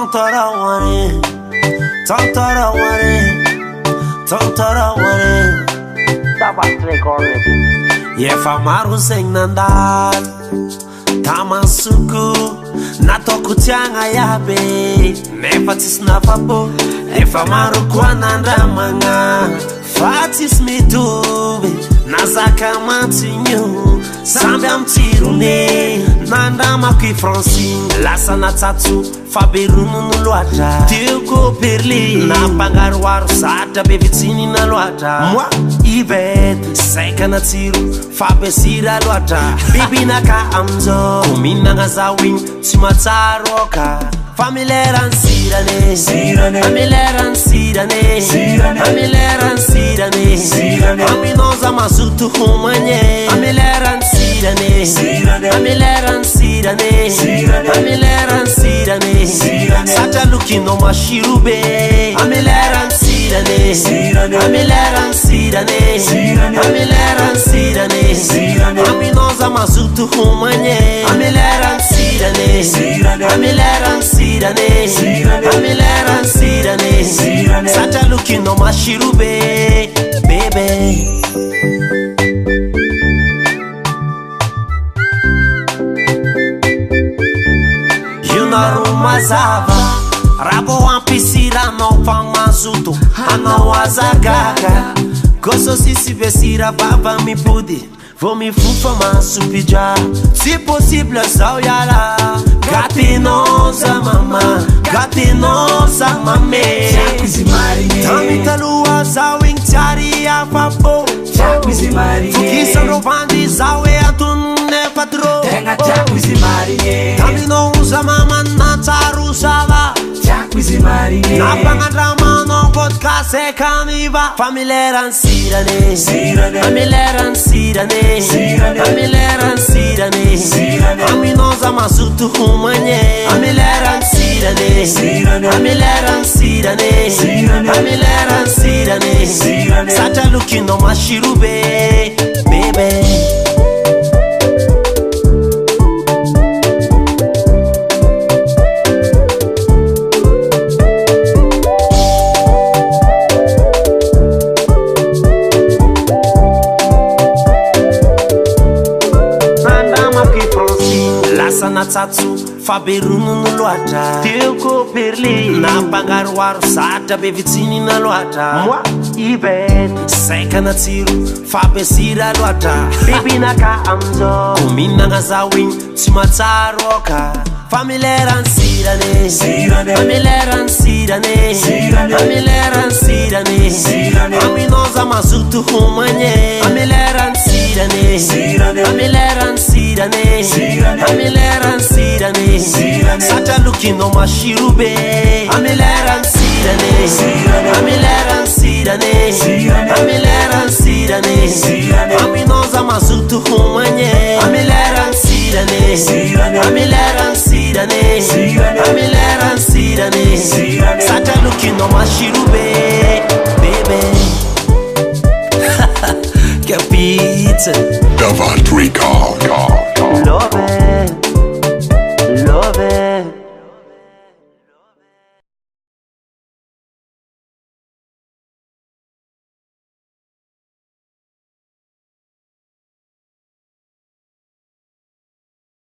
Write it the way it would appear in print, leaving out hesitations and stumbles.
Tontoraware, Tontoraware, Tontoraware. Yefamaru sing nandal Tamasuku Natoku tianga yabe Nefatis nafapo Efamaru kwa nandamanga Fatis mitube Nazaka mantinyu Sambe amtirune Nandama kui Francine Lasana tatu Faberunu nuluata Tiko perli Na pangarwaru Sata bevitini na luata Mwa Ibet Seka na tiru Fabesira luata Bibi naka amzo Kumina nga zawin Timataroka Famileran sirane Sirane Famileran sirane Sirane Famileran sirane Sirane Aminoza mazutu humanye Famileran sirane Sirane Famileran sirane Sirane Famileran sirane Sirane Sata lukino mashirube Famileran sirane Sirane Famileran sirane Sirane Famileran sirane Sirane Aminoza mazutu humanye Famileran sirane Sirane Famileran sirane Sirane Famileran sirane Sirane Sata lukino mashirube Baby Rumazava Rabo ampisira não famazuto Anawazagaga Gosto se vesira baba me pude Vou me fufa masupija Se possível sauyara Gatinosa mama Gatinosa mame Tamitaluwa zawing chari afapo Fukisa rovandi zawe atunne patro Tamino usa mama na tarusava Na pangadrama no podcast e caniva Famileran sirane Famileran sirane Famileran sirane Aminoza mazutu humanye Famileran sirane Famileran sirane Famileran sirane Sata lukino mashirube Baby Lasana tatu Faberunu nuluata Tiko perli Na pangarwaru Sata bevitini na luata Mwa Ibet Seka na tiru Fabesira luata Bibi naka amzo Kumina nga zawin Timataroka Famileran sirane Sirane Famileran sirane Sirane Famileran sirane Aminoza mazutu humanye Famileran sirane Sirane Famileran sirane Famileran sirane Sata lukino mashirube Famileran sirane Famileran sirane Famileran sirane Aminoza mazutu humanye Famileran sirane Famileran sirane Famileran sirane Sata lukino mashirube Baby Capite Davant Recall